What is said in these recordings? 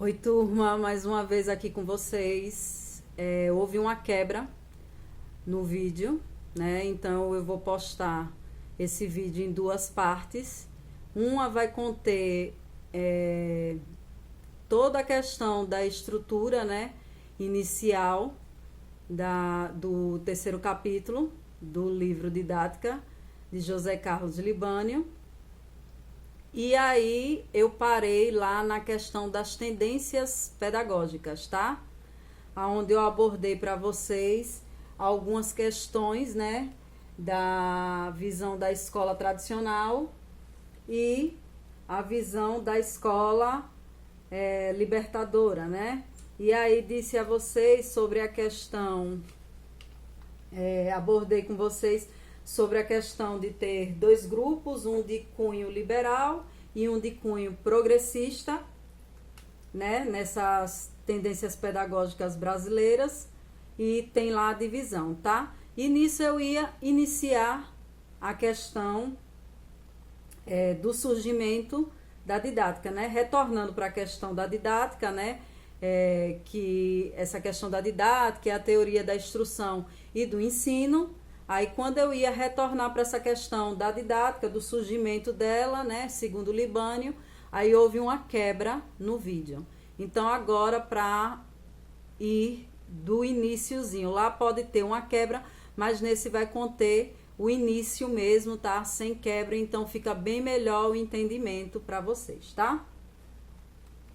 Oi, turma, mais uma vez aqui com vocês. Houve uma quebra no vídeo, né? Então eu vou postar esse vídeo em duas partes. Uma vai conter toda a questão da estrutura, né, inicial do terceiro capítulo do livro Didática de José Carlos Libânio. E aí eu parei lá na questão das tendências pedagógicas, tá? Onde eu abordei para vocês algumas questões, né, da visão da escola tradicional e a visão da escola libertadora, né? E aí disse a vocês sobre a questão, abordei com vocês sobre a questão de ter dois grupos, um de cunho liberal e um de cunho progressista, né, nessas tendências pedagógicas brasileiras, e tem lá a divisão, tá? E nisso eu ia iniciar a questão do surgimento da didática, né? Retornando para a questão da didática, né? Que essa questão da didática é a teoria da instrução e do ensino. Aí quando eu ia retornar para essa questão da didática, do surgimento dela, né, segundo Libânio, aí houve uma quebra no vídeo. Então agora para ir do iniciozinho, lá pode ter uma quebra, mas nesse vai conter o início mesmo, tá? Sem quebra, então fica bem melhor o entendimento para vocês, tá?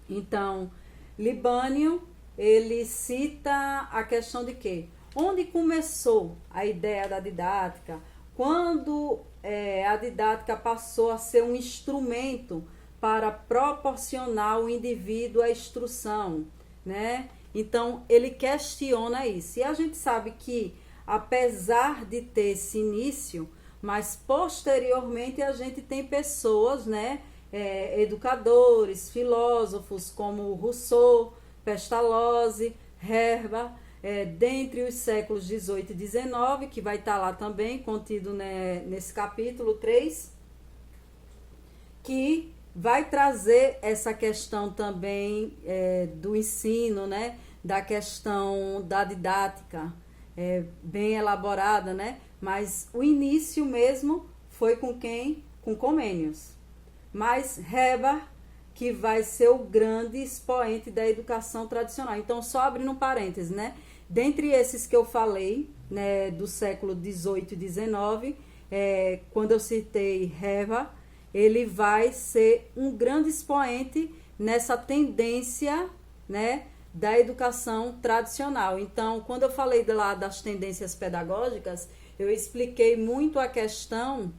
Então, Libânio, ele cita a questão de quê? Onde começou a ideia da didática? Quando a didática passou a ser um instrumento para proporcionar ao indivíduo a instrução, né? Então, ele questiona isso. E a gente sabe que, apesar de ter esse início, mas posteriormente a gente tem pessoas, né? Educadores, filósofos como Rousseau, Pestalozzi, Herbar, dentre os séculos 18 e 19, que vai estar lá também, contido, né, nesse capítulo 3, que vai trazer essa questão também do ensino, né, da questão da didática, bem elaborada, né, mas o início mesmo foi com quem? Com Comênios. Mas Herbar, que vai ser o grande expoente da educação tradicional. Então, só abrindo um parênteses, né? Dentre esses que eu falei, né, do século 18 e 19, quando eu citei Herbar, ele vai ser um grande expoente nessa tendência, né, da educação tradicional. Então, quando eu falei lá das tendências pedagógicas, eu expliquei muito a questão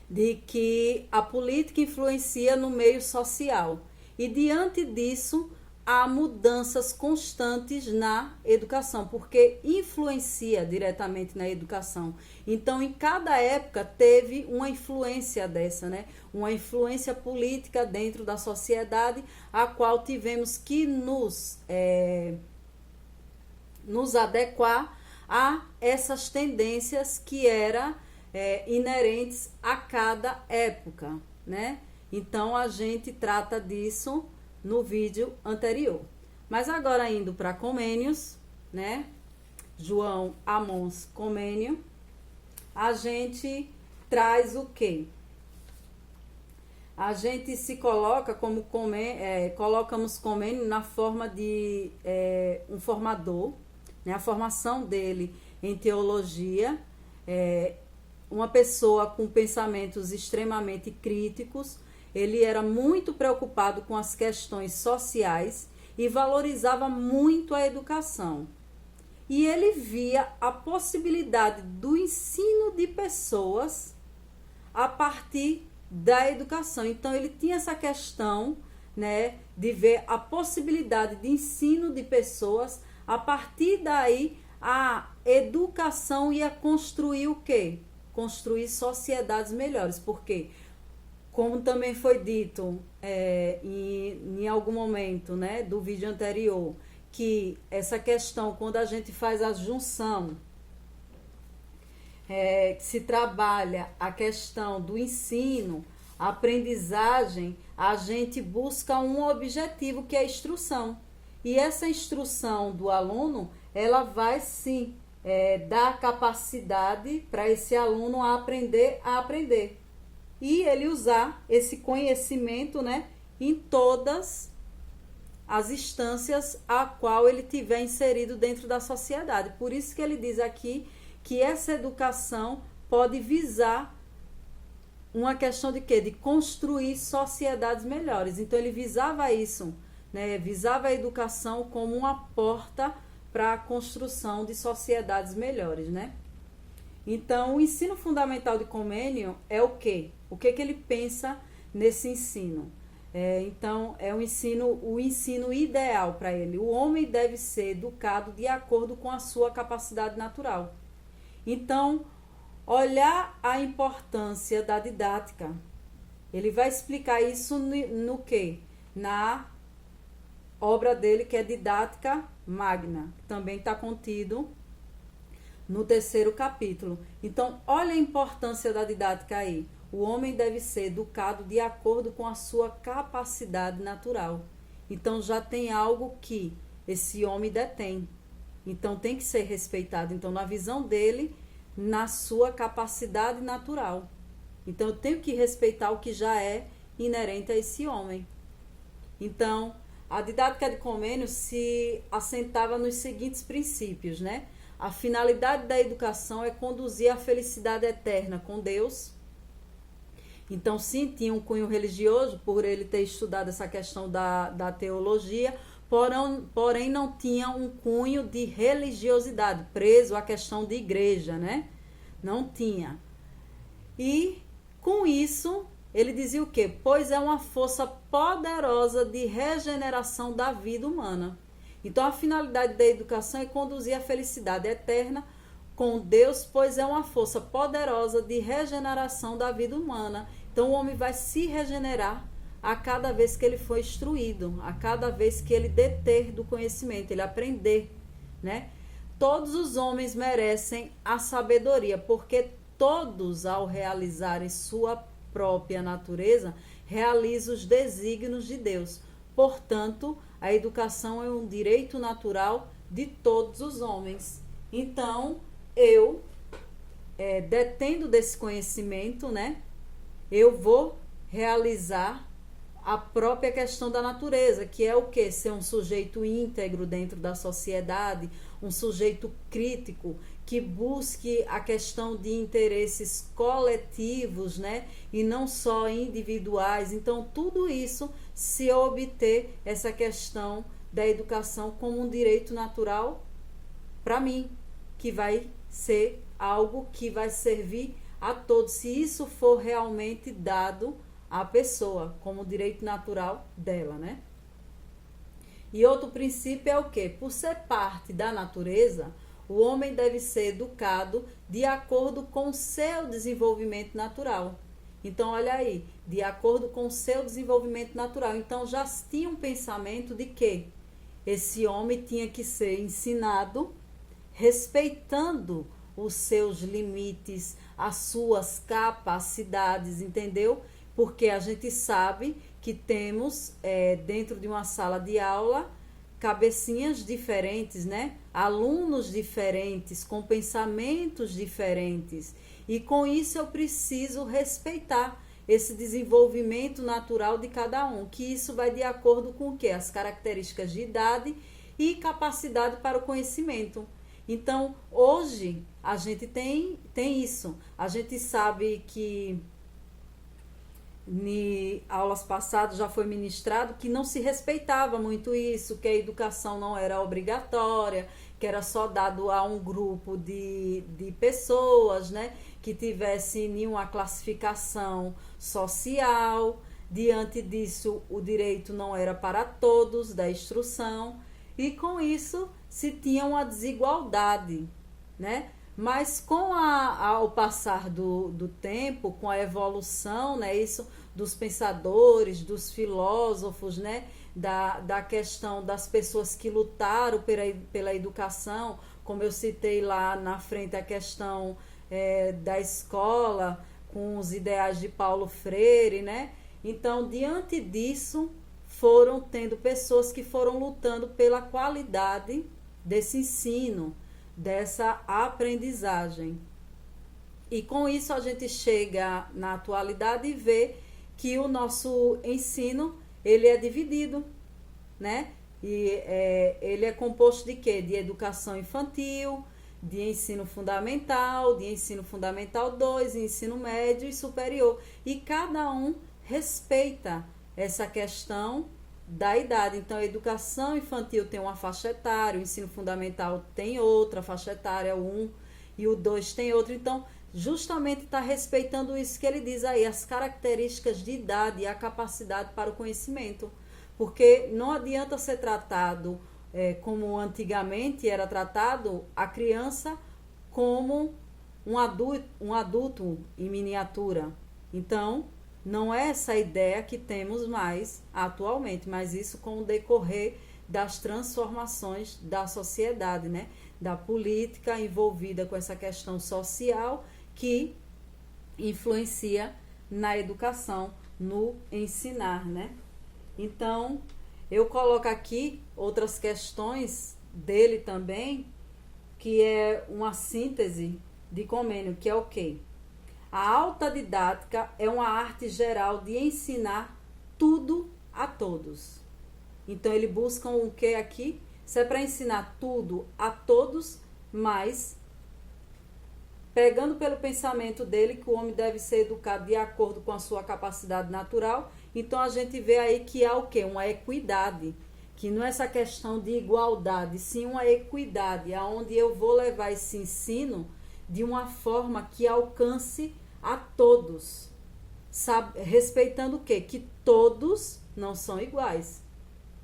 de que a política influencia no meio social. E diante disso, há mudanças constantes na educação, porque influencia diretamente na educação. Então, em cada época teve uma influência dessa, né? Uma influência política dentro da sociedade, a qual tivemos que nos adequar a essas tendências que eram inerentes a cada época, né? Então a gente trata disso no vídeo anterior. Mas agora indo para Comênios, né? João Amons Comênio, a gente traz o quê? A gente se coloca como colocamos Comênio na forma de um formador, né? A formação dele em teologia, uma pessoa com pensamentos extremamente críticos. Ele era muito preocupado com as questões sociais e valorizava muito a educação. E ele via a possibilidade do ensino de pessoas a partir da educação. Então, ele tinha essa questão, né, de ver a possibilidade de ensino de pessoas. A partir daí, a educação ia construir o quê? Construir sociedades melhores, porque, como também foi dito em algum momento, né, do vídeo anterior, que essa questão, quando a gente faz a junção, se trabalha a questão do ensino, A aprendizagem, a gente busca um objetivo que é a instrução. E essa instrução do aluno, ela vai sim dar capacidade para esse aluno aprender a aprender. E ele usar esse conhecimento, né, em todas as instâncias a qual ele tiver inserido dentro da sociedade. Por isso que ele diz aqui que essa educação pode visar uma questão de quê? De construir sociedades melhores. Então ele visava isso, né? Visava a educação como uma porta para a construção de sociedades melhores, né? Então o ensino fundamental de Comênio é o quê? O que ele pensa nesse ensino? Então é o ensino ideal para ele. O homem deve ser educado de acordo com a sua capacidade natural. Então, olhar a importância da didática. Ele vai explicar isso no quê? Na obra dele, que é Didática Magna, que também está contido no 3º capítulo. Então, olha a importância da didática aí. O homem deve ser educado de acordo com a sua capacidade natural. Então, já tem algo que esse homem detém. Então, tem que ser respeitado. Então, na visão dele, na sua capacidade natural. Então, eu tenho que respeitar o que já é inerente a esse homem. Então, a didática de Comênio se assentava nos seguintes princípios, né? A finalidade da educação é conduzir à felicidade eterna com Deus. Então, sim, tinha um cunho religioso, por ele ter estudado essa questão da teologia, porém não tinha um cunho de religiosidade, preso à questão de igreja, né? Não tinha. E, com isso, ele dizia o quê? Pois é uma força poderosa de regeneração da vida humana. Então, a finalidade da educação é conduzir à felicidade eterna com Deus, pois é uma força poderosa de regeneração da vida humana. Então, o homem vai se regenerar a cada vez que ele for instruído, a cada vez que ele deter do conhecimento, ele aprender, né? Todos os homens merecem a sabedoria, porque todos, ao realizarem sua própria natureza, realizam os desígnios de Deus. Portanto, a educação é um direito natural de todos os homens. Então, eu, detendo desse conhecimento, né, eu vou realizar a própria questão da natureza, que é o quê? Ser um sujeito íntegro dentro da sociedade, um sujeito crítico, que busque a questão de interesses coletivos, né? E não só individuais. Então, tudo isso, se obter essa questão da educação como um direito natural, para mim, que vai ser algo que vai servir a todos, se isso for realmente dado à pessoa, como direito natural dela, né? E outro princípio é o quê? Por ser parte da natureza, o homem deve ser educado de acordo com o seu desenvolvimento natural. Então, olha aí, de acordo com o seu desenvolvimento natural. Então, já tinha um pensamento de que esse homem tinha que ser ensinado respeitando os seus limites, as suas capacidades, entendeu? Porque a gente sabe que temos dentro de uma sala de aula cabecinhas diferentes, né? Alunos diferentes, com pensamentos diferentes. E com isso eu preciso respeitar esse desenvolvimento natural de cada um, que isso vai de acordo com o quê? As características de idade e capacidade para o conhecimento. Então, hoje, a gente tem isso. A gente sabe que em aulas passadas já foi ministrado que não se respeitava muito isso, que a educação não era obrigatória, que era só dado a um grupo de pessoas, né, que tivesse nenhuma classificação social. Diante disso, o direito não era para todos da instrução, e com isso se tinha uma desigualdade, né? Mas ao passar do tempo, com a evolução, né, isso dos pensadores, dos filósofos, né, da questão das pessoas que lutaram pela educação, como eu citei lá na frente a questão da escola, com os ideais de Paulo Freire, né? Então, diante disso, foram tendo pessoas que foram lutando pela qualidade desse ensino, dessa aprendizagem. E com isso a gente chega na atualidade e vê que o nosso ensino, ele é dividido, né? E ele é composto de quê? De educação infantil, de ensino fundamental 2, ensino médio e superior. E cada um respeita essa questão da idade. Então, a educação infantil tem uma faixa etária, o ensino fundamental tem outra faixa etária, o 1 e o 2 tem outra. Então, justamente está respeitando isso que ele diz aí, as características de idade e a capacidade para o conhecimento. Porque não adianta ser tratado como antigamente era tratado a criança como um adulto em miniatura. Então, não é essa ideia que temos mais atualmente, mas isso com o decorrer das transformações da sociedade, né? Da política envolvida com essa questão social que influencia na educação, no ensinar, né? Então, eu coloco aqui outras questões dele também, que é uma síntese de Comênio, que é o quê? A alta didática é uma arte geral de ensinar tudo a todos. Então, ele busca o que aqui? Se é para ensinar tudo a todos, mas pegando pelo pensamento dele que o homem deve ser educado de acordo com a sua capacidade natural, então a gente vê aí que há o quê? Uma equidade, que não é essa questão de igualdade, sim uma equidade, aonde eu vou levar esse ensino de uma forma que alcance a todos, sabe? Respeitando o quê? Que todos não são iguais.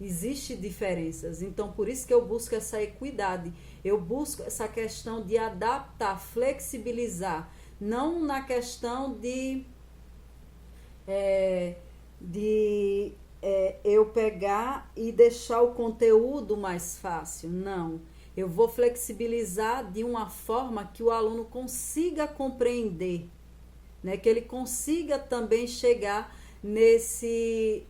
Existem diferenças, então por isso que eu busco essa equidade, eu busco essa questão de adaptar, flexibilizar, não na questão de eu pegar e deixar o conteúdo mais fácil, não. Eu vou flexibilizar de uma forma que o aluno consiga compreender, né? Que ele consiga também chegar nesse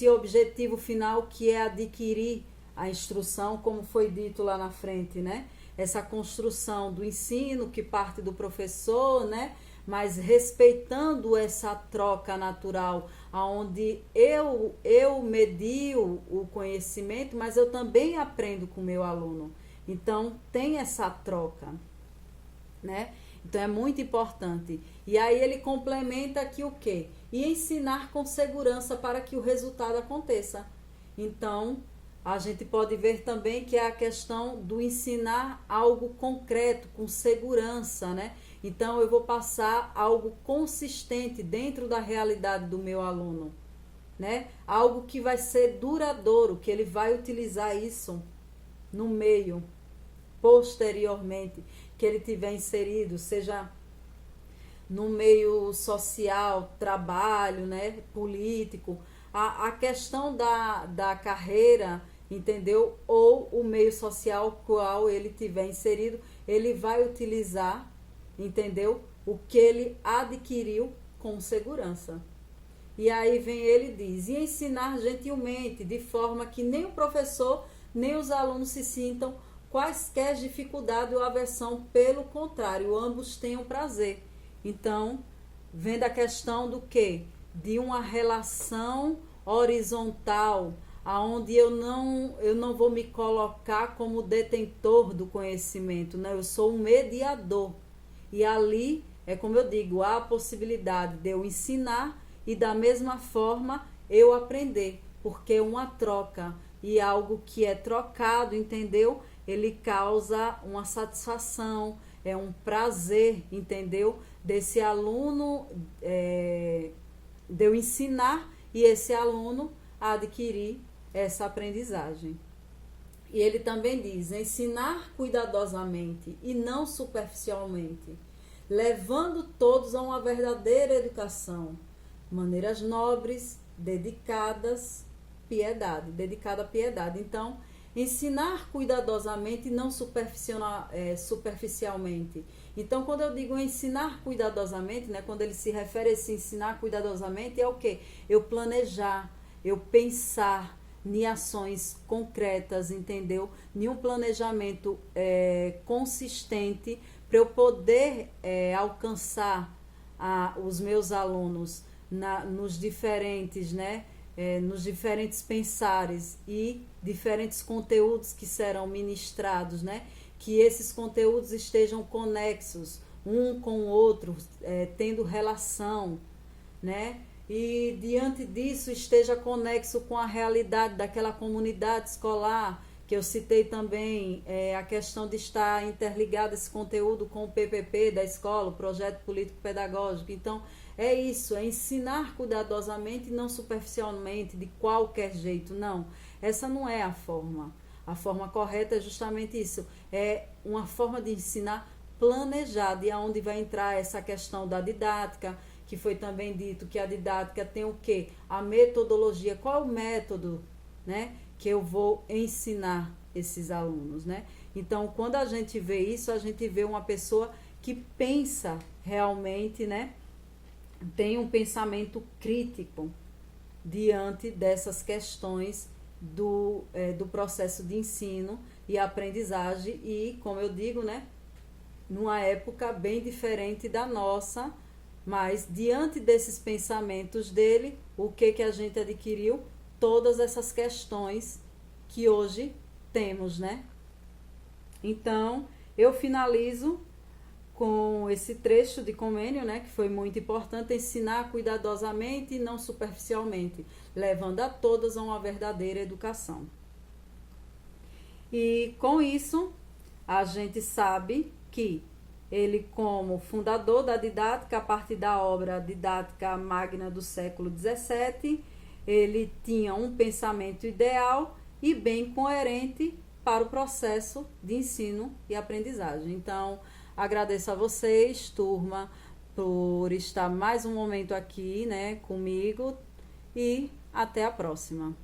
objetivo final, que é adquirir a instrução, como foi dito lá na frente, né? Essa construção do ensino que parte do professor, né? Mas respeitando essa troca natural, onde eu medio o conhecimento, mas eu também aprendo com o meu aluno. Então, tem essa troca, né? Então, é muito importante. E aí ele complementa aqui o quê? E ensinar com segurança para que o resultado aconteça. Então, a gente pode ver também que é a questão do ensinar algo concreto, com segurança, né? Então, eu vou passar algo consistente dentro da realidade do meu aluno, né? Algo que vai ser duradouro, que ele vai utilizar isso no meio, posteriormente, que ele tiver inserido, seja no meio social, trabalho, né? Político, a questão da carreira, entendeu? Ou o meio social qual ele tiver inserido, ele vai utilizar, entendeu? O que ele adquiriu com segurança. E aí vem ele e diz, e ensinar gentilmente, de forma que nem o professor, nem os alunos se sintam quaisquer dificuldade ou aversão, pelo contrário, ambos tenham prazer. Então, vem da questão do quê? De uma relação horizontal, aonde eu não vou me colocar como detentor do conhecimento, né? Eu sou um mediador. E ali, é como eu digo, há a possibilidade de eu ensinar e da mesma forma eu aprender, porque uma troca e algo que é trocado, entendeu? Ele causa uma satisfação, é um prazer, entendeu? Desse aluno, de eu ensinar e esse aluno adquirir essa aprendizagem. E ele também diz, ensinar cuidadosamente e não superficialmente, levando todos a uma verdadeira educação, maneiras nobres, dedicada à piedade. Então, Ensinar cuidadosamente e não superficialmente. Então, quando eu digo ensinar cuidadosamente, né, quando ele se refere a esse ensinar cuidadosamente, é o quê? Eu planejar, eu pensar em ações concretas, entendeu? Em um planejamento consistente para eu poder alcançar os meus alunos nos diferentes, né? Nos diferentes pensares e diferentes conteúdos que serão ministrados, né? Que esses conteúdos estejam conexos um com o outro, tendo relação, né? E diante disso esteja conexo com a realidade daquela comunidade escolar, que eu citei também, a questão de estar interligado esse conteúdo com o PPP da escola, o Projeto Político Pedagógico. Então, é isso, é ensinar cuidadosamente e não superficialmente, de qualquer jeito, não. Essa não é a forma. A forma correta é justamente isso, é uma forma de ensinar planejada, e aonde vai entrar essa questão da didática, que foi também dito que a didática tem o quê? A metodologia, qual é o método, né, que eu vou ensinar esses alunos, né? Então, quando a gente vê isso, a gente vê uma pessoa que pensa realmente, né, tem um pensamento crítico diante dessas questões do processo de ensino e aprendizagem e, como eu digo, né, numa época bem diferente da nossa, mas diante desses pensamentos dele, o que a gente adquiriu? Todas essas questões que hoje temos, né? Então, eu finalizo com esse trecho de convênio, né, que foi muito importante, ensinar cuidadosamente e não superficialmente, levando a todas a uma verdadeira educação. E com isso, a gente sabe que ele, como fundador da didática, a partir da obra Didática Magna do século XVII, ele tinha um pensamento ideal e bem coerente para o processo de ensino e aprendizagem. Então, agradeço a vocês, turma, por estar mais um momento aqui, né, comigo, e até a próxima.